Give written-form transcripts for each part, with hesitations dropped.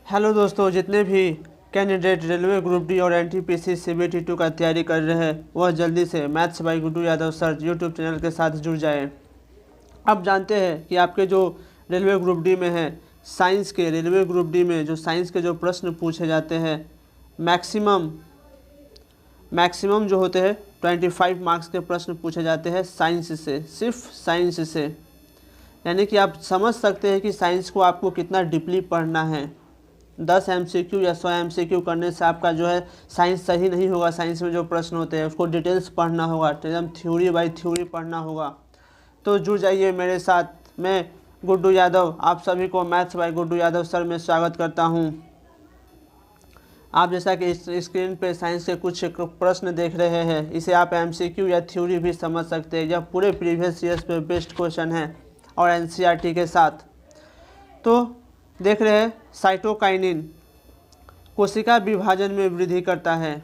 Hello दोस्तों, जितने भी कैंडिडेट रेलवे ग्रुप डी और एनटीपीसी सीबीटी 2 का तैयारी कर रहे हैं वह जल्दी से maths by Guddu Yadav sir YouTube channel के साथ जुड़ जाएं। अब जानते हैं कि आपके जो रेलवे ग्रुप डी में है साइंस के रेलवे ग्रुप डी में जो साइंस के जो प्रश्न पूछे जाते हैं मैक्सिमम जो होते हैं 25 मार्क्स के प्रश्न पूछे जाते हैं साइंस से, सिर्फ साइंस से। यानी कि आप समझ सकते हैं कि साइंस को आपको कितना डीपली पढ़ना है। 10 MCQ या 100 MCQ करने से आपका जो है साइंस सही नहीं होगा। साइंस में जो प्रश्न होते हैं उसको डिटेल्स पढ़ना होगा, एकदम थ्योरी बाय थ्योरी पढ़ना होगा। तो जुड़ जाइए मेरे साथ। मैं गुड्डू यादव आप सभी को maths by Guddu Yadav sir में स्वागत करता हूं। आप जैसा कि इस स्क्रीन पे साइंस के कुछ प्रश्न देख रहे हैं, इसे आप MCQ या थ्योरी भी समझ सकते हैं। यह पूरे प्रीवियस ईयर्स पे बेस्ट क्वेश्चन है और NCERT के साथ। तो देख रहे हैं साइटोकाइनिन कोशिका विभाजन में वृद्धि करता है।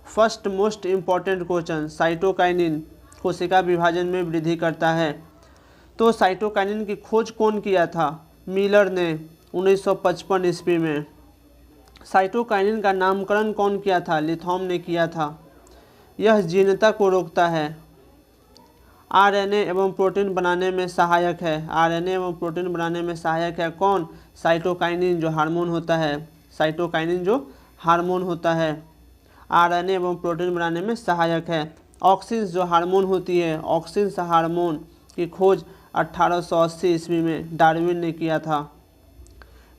First most important question, cytokinin कोशिका विभाजन में वृद्धि करता है। तो साइटोकाइनिन की खोज कौन किया था? मिलर ने 1955 ईस्वी में। साइटोकाइनिन का नामकरण कौन किया था? लिथॉम ने किया था। यह जीर्णता को रोकता है। RNA एवं प्रोटीन बनाने में सहायक है। RNA एवं प्रोटीन बनाने में सहायक है कौन? साइटोकाइनिन जो हार्मोन होता है। साइटोकाइनिन जो हार्मोन होता है RNA एवं प्रोटीन बनाने में सहायक है। ऑक्सिन जो हार्मोन होती है, ऑक्सिन हार्मोन की खोज 1880 ईस्वी में डार्विन ने किया था।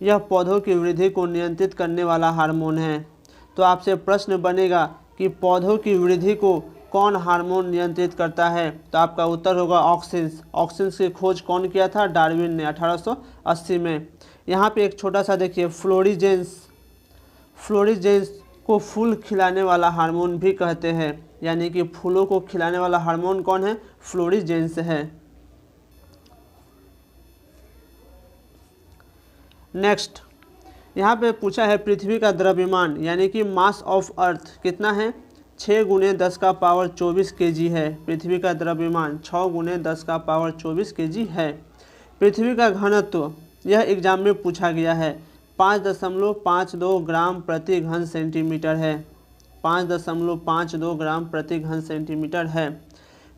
यह पौधों की वृद्धि को नियंत्रित करने वाला हार्मोन है। तो आपसे प्रश्न बनेगा कि पौधों की वृद्धि को कौन हार्मोन नियंत्रित करता है? तो आपका उत्तर होगा ऑक्सिन्स। ऑक्सिन्स की खोज कौन किया था? डार्विन ने 1880 में। यहाँ पे एक छोटा सा देखिए फ्लोरीजेंस को फूल खिलाने वाला हार्मोन भी कहते हैं। यानी कि फूलों को खिलाने वाला हार्मोन कौन है? फ्लोरीजेंस है। नेक्स्ट यहाँ पे पूछा है पृथ्वी का द्रव्यमान यानी कि मास ऑफ अर्थ कितना है? 6 × 10⁻24 kg है। पृथ्वी का द्रव्यमान 6 × 10⁻24 kg है। पृथ्वी का घनत्व यह एग्जाम में पूछा गया है 5.52 ग्राम प्रति घन सेंटीमीटर है। 5.52 ग्राम प्रति घन सेंटीमीटर है।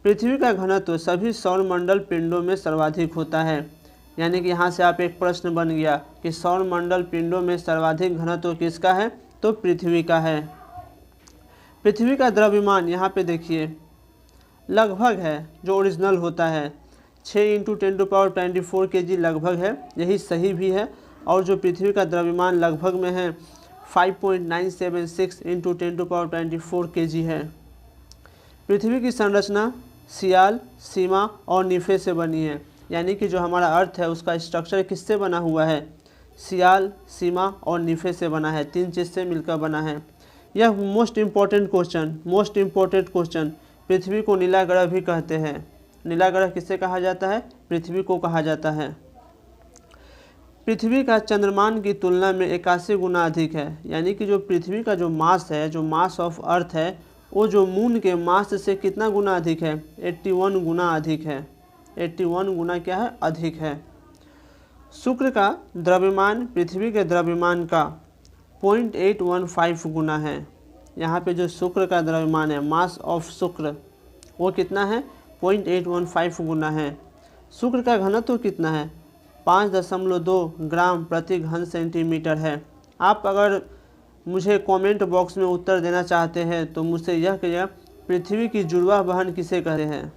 पृथ्वी का घनत्व सभी सौरमंडल पिंडों में सर्वाधिक होता है। यानी कि यहाँ से आप एक प्रश्न बन गया कि सौरमंडल पिंडों में सर्वाधिक घनत्व किसका है? तो पृथ्वी का है। पृथ्वी का द्रव्यमान यहाँ पे देखिए लगभग है, जो ओरिजिनल होता है 6 × 10⁻24 kg लगभग है, यही सही भी है। और जो पृथ्वी का द्रव्यमान लगभग में है 5.976 × 10⁻24 kg है। पृथ्वी की संरचना सियाल, सीमा और निफे से बनी है। यानी कि जो हमारा अर्थ है उसका स्ट्रक्चर किससे बना हुआ है? सियाल, सीमा और निफे से बना है। 3 चीज़ से मिलकर बना है। यह मोस्ट इम्पॉर्टेंट क्वेश्चन। पृथ्वी को नीला ग्रह भी कहते हैं। नीला ग्रह किसे कहा जाता है? पृथ्वी को कहा जाता है। पृथ्वी का चंद्रमान की तुलना में 81 गुना अधिक है। यानी कि जो पृथ्वी का जो मास है, जो मास ऑफ अर्थ है, वो जो मून के मास से कितना गुना अधिक है? 81 गुना अधिक है। 81 गुना क्या है? अधिक है। शुक्र का द्रव्यमान पृथ्वी के द्रव्यमान का 0.815 गुना है। यहाँ पे जो शुक्र का द्रव्यमान है, मास ऑफ शुक्र, वो कितना है? 0.815 गुना है। शुक्र का घनत्व कितना है? 5.2 ग्राम प्रति घन सेंटीमीटर है। आप अगर मुझे कमेंट बॉक्स में उत्तर देना चाहते हैं तो मुझसे यह कहिएगा पृथ्वी की जुड़वा बहन किसे कहते हैं?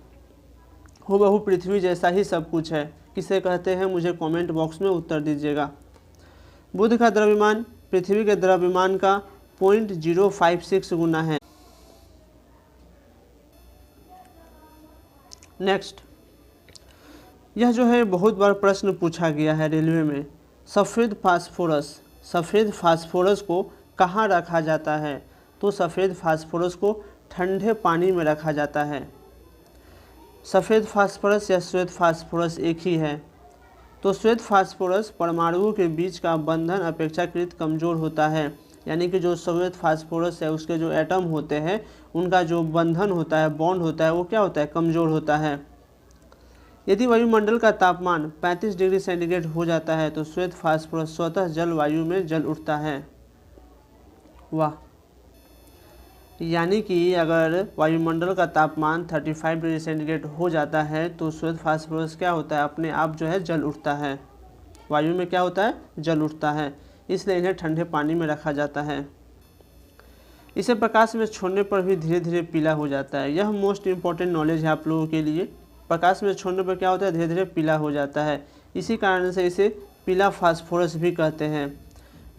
हूबहू पृथ्वी जैसा ही सब कुछ है, किसे कहते हैं? मुझे कमेंट बॉक्स में उत्तर दीजिएगा। बुध का द्रव्यमान पृथ्वी के द्रव्यमान का 0.056 गुना है। नेक्स्ट, यह जो है बहुत बार प्रश्न पूछा गया है रेलवे में। सफ़ेद फास्फोरस को कहाँ रखा जाता है? तो सफ़ेद फास्फोरस को ठंडे पानी में रखा जाता है। सफ़ेद फास्फोरस या श्वेत फास्फोरस एक ही है। तो श्वेत फास्फोरस परमाणुओं के बीच का बंधन अपेक्षाकृत कमज़ोर होता है। यानी कि जो श्वेत फास्फोरस है उसके जो एटम होते हैं उनका जो बंधन होता है, बॉन्ड होता है, वो क्या होता है? कमज़ोर होता है। यदि वायुमंडल का तापमान 35 डिग्री सेंटीग्रेड हो जाता है तो श्वेत फास्फोरस स्वतः जल वायु में जल उठता है। वाह, यानी कि अगर वायुमंडल का तापमान 35 डिग्री सेंटीग्रेड हो जाता है तो श्वेत फास्फोरस क्या होता है, अपने आप जो है जल उठता है, वायु में क्या होता है, जल उठता है, इसलिए इन्हें ठंडे पानी में रखा जाता है। इसे प्रकाश में छोड़ने पर भी धीरे धीरे पीला हो जाता है। यह मोस्ट इम्पॉर्टेंट नॉलेज है आप लोगों के लिए। प्रकाश में छोड़ने पर क्या होता है, धीरे धीरे पीला हो जाता है, इसी कारण से इसे पीला फास्फोरस भी कहते हैं।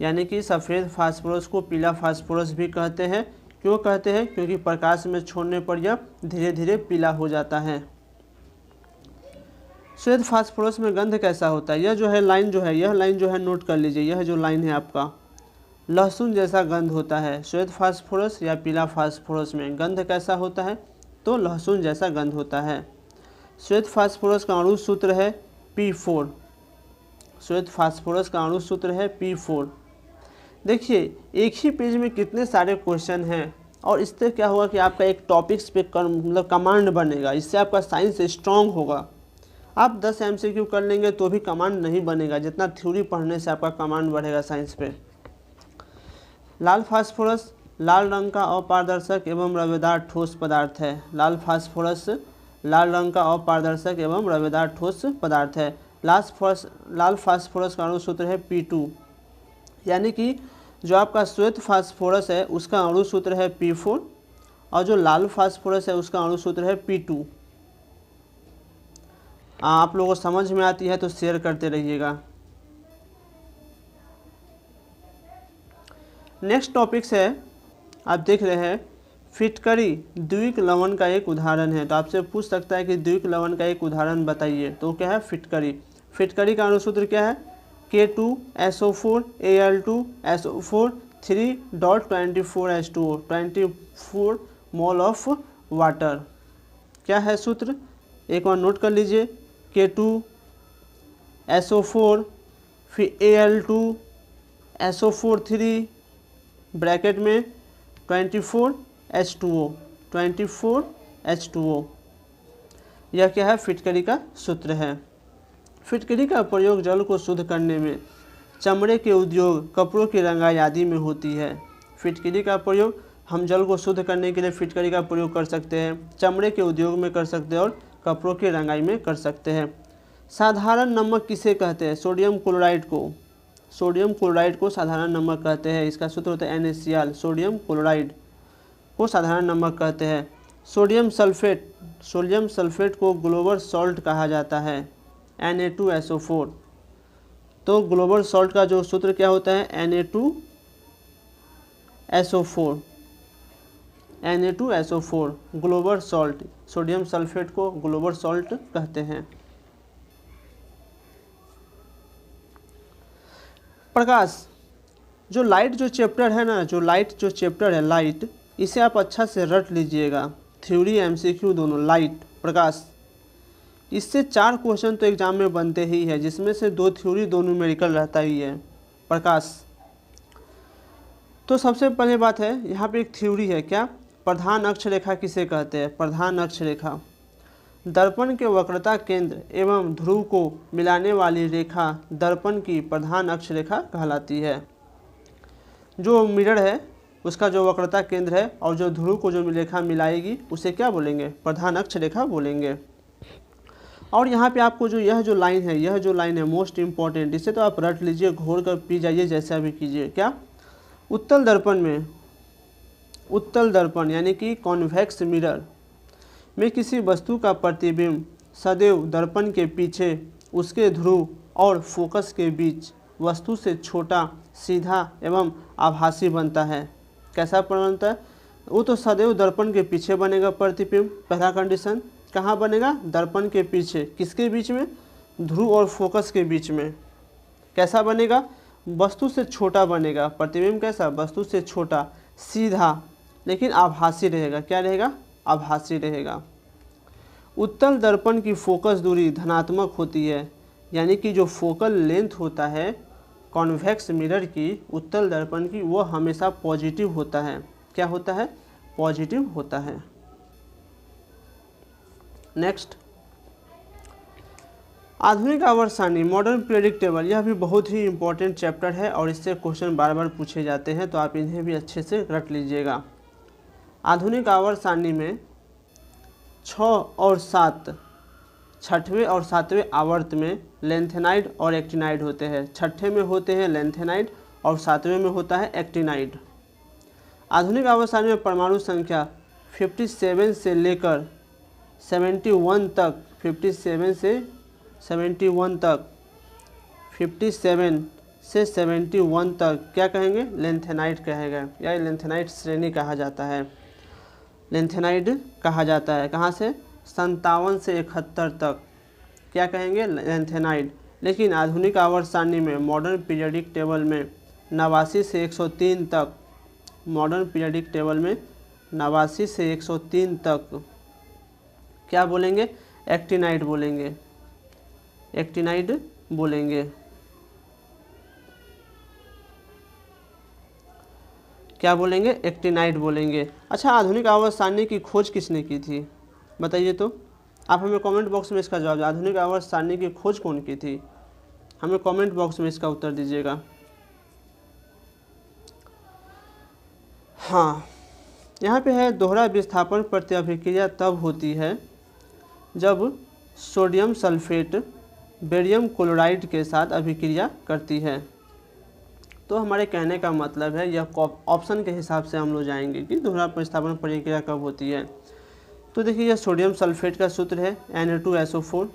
यानी कि सफ़ेद फास्फोरस को पीला फास्फोरस भी कहते हैं। क्यों कहते हैं, क्योंकि प्रकाश में छोड़ने पर यह धीरे धीरे पीला हो जाता है। श्वेत फास्फोरस में गंध कैसा होता है, यह जो है लाइन जो है, यह लाइन जो है नोट कर लीजिए, यह जो लाइन है आपका, लहसुन जैसा गंध होता है। श्वेत फास्फोरस या पीला फास्फोरस में गंध कैसा होता है, तो लहसुन जैसा गंध होता है। श्वेत फास्फोरस का अणु सूत्र है P4। श्वेत फास्फोरस का अणु सूत्र है P4। देखिए एक ही पेज में कितने सारे क्वेश्चन हैं, और इससे क्या होगा कि आपका एक टॉपिक्स पे मतलब कमांड बनेगा, इससे आपका साइंस स्ट्रांग होगा। आप 10 MCQ कर लेंगे तो भी कमांड नहीं बनेगा, जितना थ्योरी पढ़ने से आपका कमांड बढ़ेगा साइंस पे। लाल फास्फोरस लाल रंग का अपारदर्शक एवं रवेदार ठोस पदार्थ है। लाल फास्फोरस लाल रंग का अपारदर्शक एवं रवेदार ठोस पदार्थ है। लाल फास्फोरस का अणु सूत्र है P2। यानी कि जो आपका श्वेत फास्फोरस है उसका अणु सूत्र है P4 और जो लाल फास्फोरस है उसका अणु सूत्र है P2। आप लोगों को समझ में आती है तो शेयर करते रहिएगा। नेक्स्ट टॉपिक्स है, आप देख रहे हैं फिटकरी द्विक लवण का एक उदाहरण है। तो आपसे पूछ सकता है कि द्विक लवण का एक उदाहरण बताइए, तो क्या है फिटकरी। फिटकरी का अणुसूत्र क्या है, K2SO4 Al2SO4 3.24H2O 24 mole of water. क्या है सूत्र, एक बार नोट कर लीजिए, K2SO4 फिर Al2SO4 3 ब्रैकेट में 24H2O। यह क्या है, फिटकरी का सूत्र है। फिटकरी का प्रयोग जल को शुद्ध करने में, चमड़े के उद्योग, कपड़ों की रंगाई आदि में होती है। फिटकरी का प्रयोग हम जल को शुद्ध करने के लिए फिटकरी का प्रयोग कर सकते हैं, चमड़े के उद्योग में कर सकते हैं और कपड़ों की रंगाई में कर सकते हैं। साधारण नमक किसे कहते हैं, सोडियम क्लोराइड को। सोडियम क्लोराइड को साधारण नमक कहते हैं, इसका सूत्र होता है NaCl। सोडियम क्लोराइड को साधारण नमक कहते हैं। सोडियम सल्फेट को ग्लोबल सॉल्ट कहा जाता है, Na2SO4। तो ग्लोबल सॉल्ट का जो सूत्र क्या होता है, Na2SO4 global salt. Sodium sulphate को ग्लोबल सॉल्ट कहते हैं। प्रकाश, जो लाइट जो चैप्टर है ना, लाइट, इसे आप अच्छा से रट लीजिएगा, थ्योरी MCQ दोनों। लाइट, प्रकाश, इससे 4 क्वेश्चन तो एग्जाम में बनते ही है, जिसमें से 2 थ्योरी 2 न्यूमेरिकल रहता ही है। प्रकाश, तो सबसे पहले बात है, यहाँ पे एक थ्योरी है, क्या, प्रधान अक्ष रेखा किसे कहते हैं। प्रधान अक्ष रेखा दर्पण के वक्रता केंद्र एवं ध्रुव को मिलाने वाली रेखा दर्पण की प्रधान अक्ष रेखा कहलाती है। जो मिरर है उसका जो वक्रता केंद्र है और जो ध्रुव को जो रेखा मिलाएगी उसे क्या बोलेंगे, प्रधान अक्ष रेखा बोलेंगे। और यहाँ पे आपको जो यह जो लाइन है मोस्ट इम्पॉर्टेंट, इसे तो आप रट लीजिए, घोर कर पी जाइए, जैसा भी कीजिए। क्या, उत्तल दर्पण यानी कि कॉन्वेक्स मिरर में किसी वस्तु का प्रतिबिंब सदैव दर्पण के पीछे उसके ध्रुव और फोकस के बीच वस्तु से छोटा, सीधा एवं आभासी बनता है। कैसा बनता है, वो तो सदैव दर्पण के पीछे बनेगा प्रतिबिंब, पहला कंडीशन। कहाँ बनेगा, दर्पण के पीछे, किसके बीच में, ध्रुव और फोकस के बीच में। कैसा बनेगा, वस्तु से छोटा बनेगा, प्रतिबिंब कैसा, वस्तु से छोटा, सीधा, लेकिन आभासी रहेगा। क्या रहेगा, आभासी रहेगा। उत्तल दर्पण की फोकस दूरी धनात्मक होती है, यानी कि जो फोकल लेंथ होता है कॉन्वेक्स मिरर की, उत्तल दर्पण की, वो हमेशा पॉजिटिव होता है। क्या होता है, पॉजिटिव होता है। नेक्स्ट, आधुनिक आवर्त सारणी मॉडर्न पीरियडिक टेबल, यह भी बहुत ही इंपॉर्टेंट चैप्टर है और इससे क्वेश्चन बार बार पूछे जाते हैं, तो आप इन्हें भी अच्छे से रट लीजिएगा। आधुनिक आवर्त सारणी में 6 और 7 छठवें और 7वें आवर्त में लेंथेनाइड और एक्टिनाइड होते हैं। छठे में होते हैं लेंथेनाइड और 7वें में होता है एक्टिनाइड। आधुनिक आवर्त सारणी में परमाणु संख्या 57 से लेकर 71 तक, 57 से 71 तक, 57 से 71 तक क्या कहेंगे? लेंथेनाइड कहेगा, या लेंथेनाइड श्रेणी कहा जाता है, लेंथेनाइड कहा जाता है। कहाँ से? 57 से 71 तक क्या कहेंगे? लेंथेनाइड। लेकिन आधुनिक आवर्त सारणी में मॉडर्न पीरियडिक टेबल में 89 से 103 तक, मॉडर्न पीरियडिक टेबल में 89 से 103 तक क्या बोलेंगे? एक्टिनाइड बोलेंगे, एक्टिनाइड बोलेंगे। क्या बोलेंगे? एक्टिनाइड बोलेंगे। अच्छा, आधुनिक आवर्त सारणी की खोज किसने की थी बताइए तो? आप हमें कमेंट बॉक्स में इसका जवाब, आधुनिक आवर्त सारणी की खोज कौन की थी? हमें कमेंट बॉक्स में इसका उत्तर दीजिएगा। हाँ, यहाँ पे है दोहरा विस्थापन प्रतिअभिक्रिया तब होती है जब सोडियम सल्फेट बेरियम क्लोराइड के साथ अभिक्रिया करती है। तो हमारे कहने का मतलब है, यह ऑप्शन के हिसाब से हम लोग जाएंगे कि दोहरा विस्थापन प्रतिक्रिया कब होती है। तो देखिए, यह सोडियम सल्फेट का सूत्र है Na2SO4,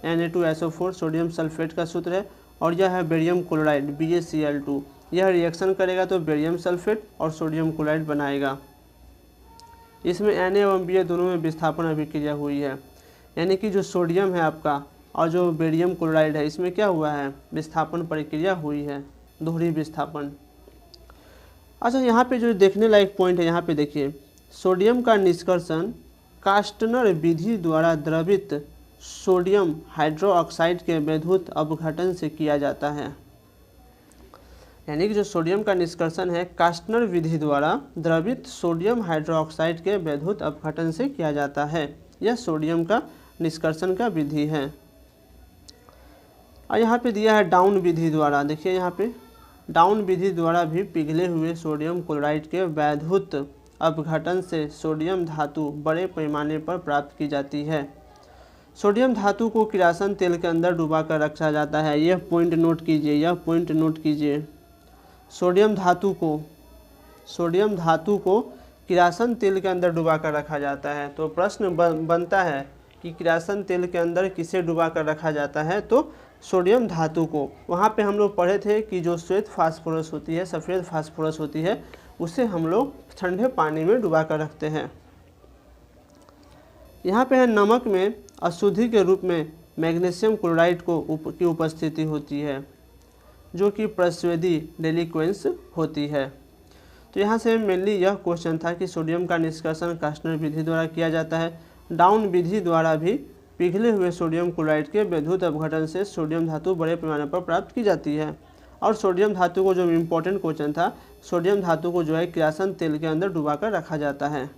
Na2SO4 सोडियम सल्फेट का सूत्र है, और यह है बेरियम क्लोराइड BaCl2। यह रिएक्शन करेगा तो बेरियम सल्फेट और सोडियम क्लोराइड बनाएगा। इसमें Na एवं Ba दोनों में विस्थापन अभिक्रिया हुई है, यानी कि जो सोडियम है आपका और जो बेरियम क्लोराइड है, इसमें क्या हुआ है? विस्थापन प्रक्रिया हुई है, दोहरी विस्थापन। अच्छा, यहाँ पे जो देखने लायक पॉइंट है, यहाँ पे देखिए, सोडियम का निष्कर्षण कास्टनर विधि द्वारा द्रवित सोडियम हाइड्रोक्साइड के वैद्युत अपघटन से किया जाता है। यानी कि जो सोडियम का निष्कर्षण है कास्टनर विधि द्वारा द्रवित सोडियम हाइड्रोक्साइड के वैद्युत अपघटन से किया जाता है। यह सोडियम का निष्कर्षण का विधि है। और यहाँ पे दिया है डाउन विधि द्वारा। देखिए यहाँ पे डाउन विधि द्वारा भी पिघले हुए सोडियम क्लोराइड के वैद्युत अपघटन से सोडियम धातु बड़े पैमाने पर प्राप्त की जाती है। सोडियम धातु को किरासन तेल के अंदर डुबाकर रखा जाता है। यह पॉइंट नोट कीजिए, यह पॉइंट नोट कीजिए। सोडियम धातु को किरासन तेल के अंदर डुबाकर रखा जाता है। तो प्रश्न बनता है कि किरासन तेल के अंदर किसे डुबाकर रखा जाता है? तो सोडियम धातु को। वहाँ पे हम लोग पढ़े थे कि जो श्वेत फास्फोरस होती है, सफ़ेद फास्फोरस होती है, उसे हम लोग ठंडे पानी में डुबा कर रखते हैं। यहाँ पे है नमक में अशुद्धि के रूप में मैग्नीशियम क्लोराइड की उपस्थिति होती है, जो कि प्रस्वेदी डेलिक्वेंस होती है। तो यहाँ से मेनली यह क्वेश्चन था कि सोडियम का निष्कर्षण कास्टनर विधि द्वारा किया जाता है। डाउन विधि द्वारा भी पिघले हुए सोडियम क्लोराइड के वैद्युत अपघटन से सोडियम धातु बड़े पैमाने पर प्राप्त की जाती है। और सोडियम धातु को, जो इम्पोर्टेंट क्वेश्चन था, सोडियम धातु को जो है किरासन तेल के अंदर डुबाकर रखा जाता है।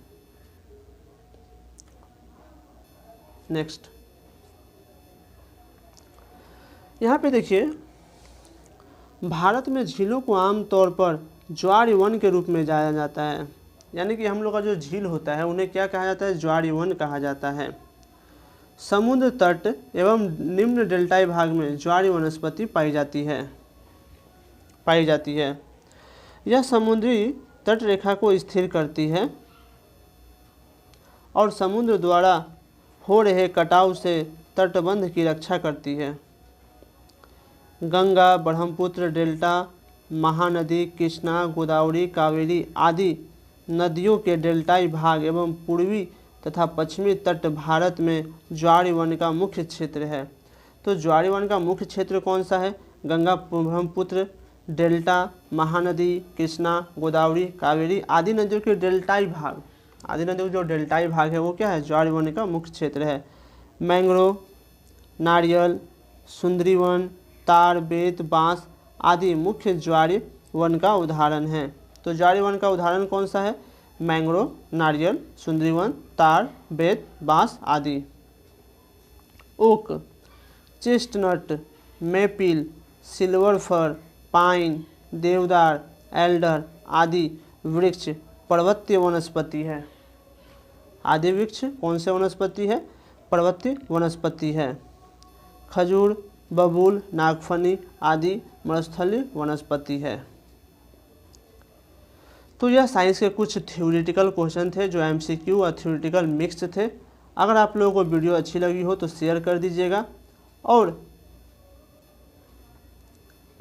नेक्स्ट, यहाँ पे देखिए, भारत में झीलों को आमतौर पर ज्वार वन के रूप में जाना जाता है। यानी कि हम लोग का जो झील होता है उन्हें क्या कहा जाता है? ज्वार वन कहा जाता है। समुद्र तट एवं निम्न डेल्टाई भाग में ज्वार वनस्पति पाई जाती है। यह समुद्री तट रेखा को स्थिर करती है और समुद्र द्वारा हो रहे कटाव से तटबंध की रक्षा करती है। गंगा, ब्रह्मपुत्र डेल्टा, महानदी, कृष्णा, गोदावरी, कावेरी आदि नदियों के डेल्टाई भाग एवं पूर्वी तथा पश्चिमी तट भारत में ज्वार वन का मुख्य क्षेत्र है। तो ज्वार वन का मुख्य क्षेत्र कौन सा है? गंगा, ब्रह्मपुत्र डेल्टा, महानदी, कृष्णा, गोदावरी, कावेरी आदि नदियों के डेल्टाई भाग, आदि नदियों जो डेल्टाई भाग है वो क्या है? ज्वार वन का मुख्य क्षेत्र है। मैंग्रोव, नारियल, सुंदरी वन, तार, बेत, बांस आदि मुख्य ज्वार वन का उदाहरण है। तो ज्वार वन का उदाहरण कौन सा है? मैंग्रोव, नारियल, सुंदरी वन, तार, बेत, बांस आदि। Oak, chestnut, maple, silver fir, pine, देवदार, एल्डर आदि वृक्ष पर्वतीय वनस्पति है। आदि वृक्ष कौन से वनस्पति है? पर्वतीय वनस्पति है। खजूर, बबूल, नागफनी आदि मरुस्थलीय वनस्पति है। तो यह साइंस के कुछ थ्योरेटिकल क्वेश्चन थे जो एमसीक्यू और थ्योरेटिकल मिक्स थे। अगर आप लोगों को वीडियो अच्छी लगी हो तो शेयर कर दीजिएगा, और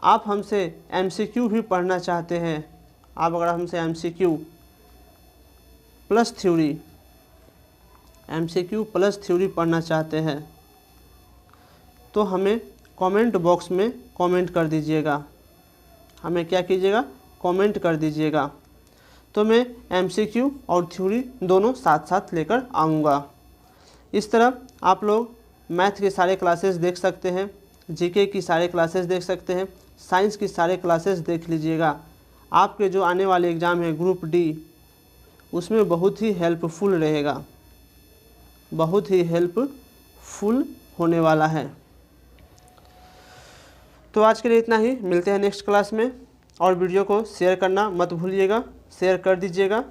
आप हमसे एमसीक्यू भी पढ़ना चाहते हैं, आप अगर हमसे एमसीक्यू प्लस थ्योरी पढ़ना चाहते हैं तो हमें कमेंट बॉक्स में कमेंट कर दीजिएगा। हमें क्या कीजिएगा? कमेंट कर दीजिएगा, तो मैं एमसीक्यू और थ्योरी दोनों साथ साथ लेकर आऊँगा। इस तरह आप लोग मैथ के सारे क्लासेस देख सकते हैं, जीके की सारे क्लासेस देख सकते हैं, साइंस की सारे क्लासेस देख लीजिएगा। आपके जो आने वाले एग्ज़ाम है ग्रुप डी, उसमें बहुत ही हेल्पफुल रहेगा, बहुत ही हेल्पफुल होने वाला है। तो आज के लिए इतना ही, मिलते हैं नेक्स्ट क्लास में। और वीडियो को शेयर करना मत भूलिएगा, शेयर कर दीजिएगा।